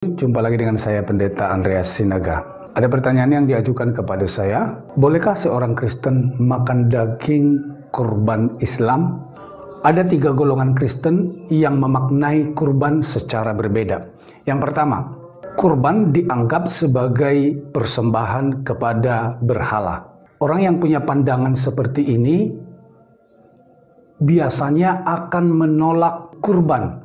Jumpa lagi dengan saya Pendeta Andreas Sinaga. Ada pertanyaan yang diajukan kepada saya, bolehkah seorang Kristen makan daging kurban Islam? Ada 3 golongan Kristen yang memaknai kurban secara berbeda. Yang pertama, kurban dianggap sebagai persembahan kepada berhala. Orang yang punya pandangan seperti ini biasanya akan menolak kurban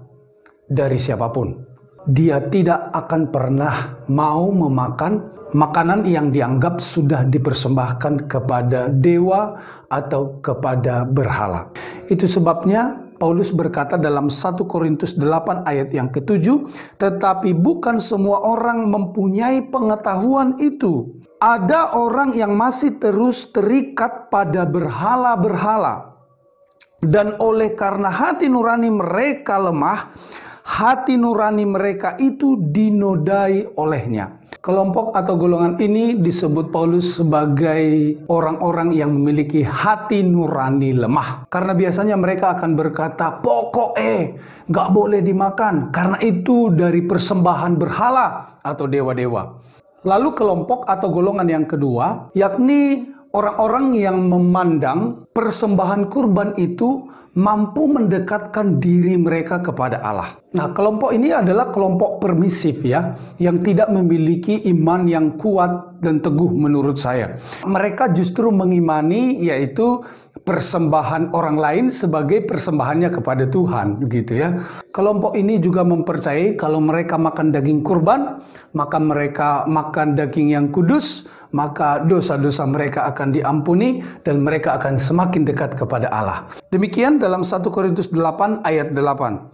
dari siapapun. Dia tidak akan pernah mau memakan makanan yang dianggap sudah dipersembahkan kepada dewa atau kepada berhala. Itu sebabnya Paulus berkata dalam 1 Korintus 8 ayat yang ke-7, tetapi bukan semua orang mempunyai pengetahuan itu. Ada orang yang masih terus terikat pada berhala-berhala. Dan oleh karena hati nurani mereka lemah, hati nurani mereka itu dinodai olehnya. Kelompok atau golongan ini disebut Paulus sebagai orang-orang yang memiliki hati nurani lemah. Karena biasanya mereka akan berkata, pokoknya gak boleh dimakan karena itu dari persembahan berhala atau dewa-dewa. Lalu kelompok atau golongan yang kedua, yakni orang-orang yang memandang persembahan kurban itu mampu mendekatkan diri mereka kepada Allah. Nah, kelompok ini adalah kelompok permisif ya, yang tidak memiliki iman yang kuat dan teguh menurut saya. Mereka justru mengimani yaitu persembahan orang lain sebagai persembahannya kepada Tuhan, gitu ya. Kelompok ini juga mempercayai kalau mereka makan daging kurban, maka mereka makan daging yang kudus, maka dosa-dosa mereka akan diampuni dan mereka akan semakin dekat kepada Allah. Demikian dalam 1 Korintus 8 ayat 8.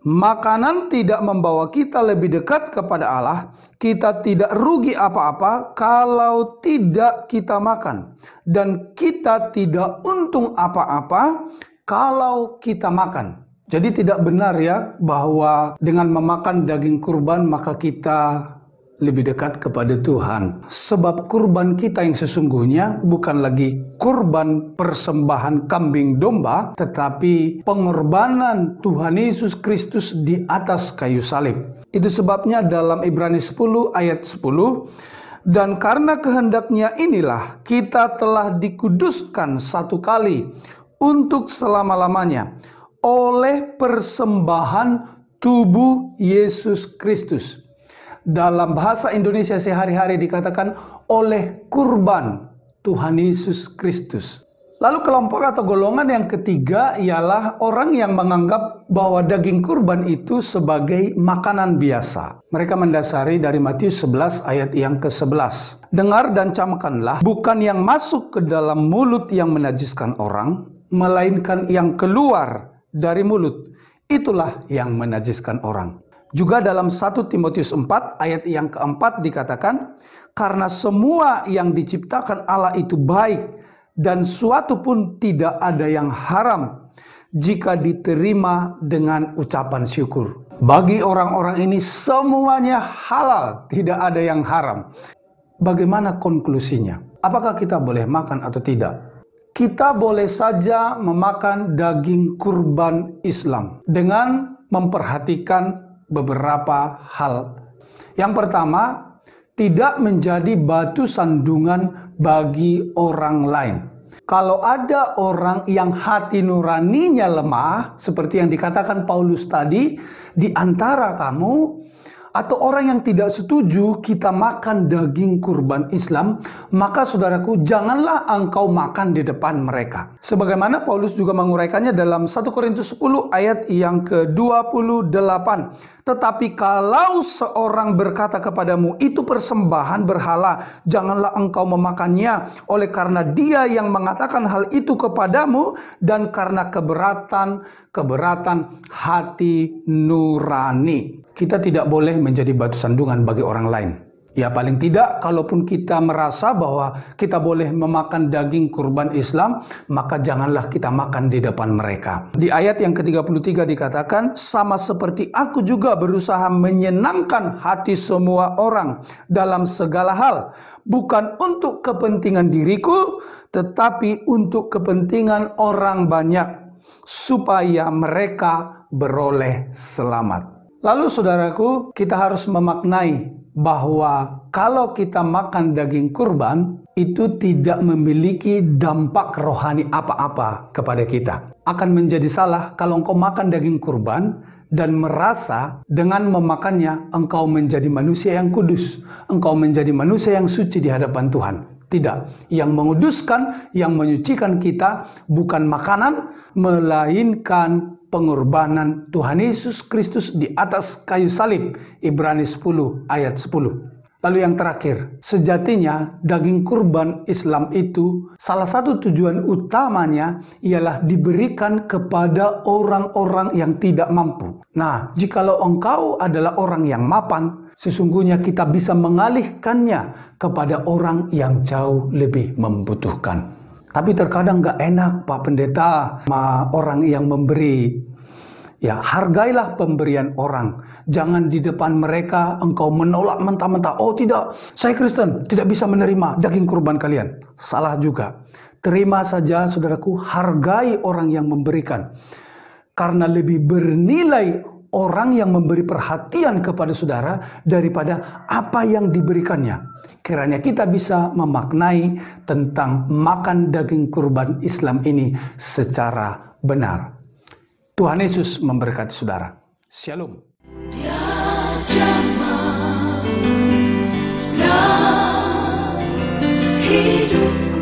Makanan tidak membawa kita lebih dekat kepada Allah. Kita tidak rugi apa-apa kalau tidak kita makan. Dan kita tidak untung apa-apa kalau kita makan. Jadi tidak benar ya bahwa dengan memakan daging kurban maka kita lebih dekat kepada Tuhan. Sebab kurban kita yang sesungguhnya bukan lagi kurban persembahan kambing domba, tetapi pengorbanan Tuhan Yesus Kristus di atas kayu salib. Itu sebabnya dalam Ibrani 10 ayat 10, dan karena kehendaknya inilah kita telah dikuduskan satu kali untuk selama-lamanya oleh persembahan tubuh Yesus Kristus. Dalam bahasa Indonesia sehari-hari dikatakan oleh kurban Tuhan Yesus Kristus. Lalu kelompok atau golongan yang ketiga ialah orang yang menganggap bahwa daging kurban itu sebagai makanan biasa. Mereka mendasari dari Matius 11 ayat yang ke-11. Dengar dan camkanlah, bukan yang masuk ke dalam mulut yang menajiskan orang, melainkan yang keluar dari mulut. Itulah yang menajiskan orang. Juga dalam 1 Timotius 4 ayat yang ke-4 dikatakan, karena semua yang diciptakan Allah itu baik dan suatu pun tidak ada yang haram jika diterima dengan ucapan syukur. Bagi orang-orang ini semuanya halal, tidak ada yang haram. Bagaimana konklusinya? Apakah kita boleh makan atau tidak? Kita boleh saja memakan daging kurban Islam dengan memperhatikan beberapa hal. Yang pertama, tidak menjadi batu sandungan bagi orang lain. Kalau ada orang yang hati nuraninya lemah, seperti yang dikatakan Paulus tadi, di antara kamu, atau orang yang tidak setuju kita makan daging kurban Islam, maka saudaraku, janganlah engkau makan di depan mereka. Sebagaimana Paulus juga menguraikannya dalam 1 Korintus 10 ayat yang ke-28. Tetapi kalau seorang berkata kepadamu, itu persembahan berhala, janganlah engkau memakannya, oleh karena dia yang mengatakan hal itu kepadamu, dan karena keberatan hati nurani. Kita tidak boleh menjadi batu sandungan bagi orang lain. Ya paling tidak, kalaupun kita merasa bahwa kita boleh memakan daging kurban Islam, maka janganlah kita makan di depan mereka. Di ayat yang ke-33 dikatakan, sama seperti aku juga berusaha menyenangkan hati semua orang dalam segala hal, bukan untuk kepentingan diriku, tetapi untuk kepentingan orang banyak, supaya mereka beroleh selamat. Lalu saudaraku, kita harus memaknai bahwa kalau kita makan daging kurban, itu tidak memiliki dampak rohani apa-apa kepada kita. Akan menjadi salah kalau engkau makan daging kurban dan merasa dengan memakannya engkau menjadi manusia yang kudus, engkau menjadi manusia yang suci di hadapan Tuhan. Tidak, yang menguduskan, yang menyucikan kita bukan makanan, melainkan pengorbanan Tuhan Yesus Kristus di atas kayu salib. Ibrani 10 ayat 10. Lalu yang terakhir, sejatinya daging kurban Islam itu salah satu tujuan utamanya ialah diberikan kepada orang-orang yang tidak mampu. Nah, jikalau engkau adalah orang yang mapan, sesungguhnya kita bisa mengalihkannya kepada orang yang jauh lebih membutuhkan. Tapi terkadang gak enak Pak Pendeta sama orang yang memberi. Ya, hargailah pemberian orang. Jangan di depan mereka engkau menolak mentah-mentah. Oh tidak, saya Kristen, tidak bisa menerima daging kurban kalian. Salah juga. Terima saja saudaraku, hargai orang yang memberikan. Karena lebih bernilai orang yang memberi perhatian kepada saudara daripada apa yang diberikannya. Kiranya kita bisa memaknai tentang makan daging kurban Islam ini secara benar. Tuhan Yesus memberkati saudara. Shalom. Dia jamah, hidup.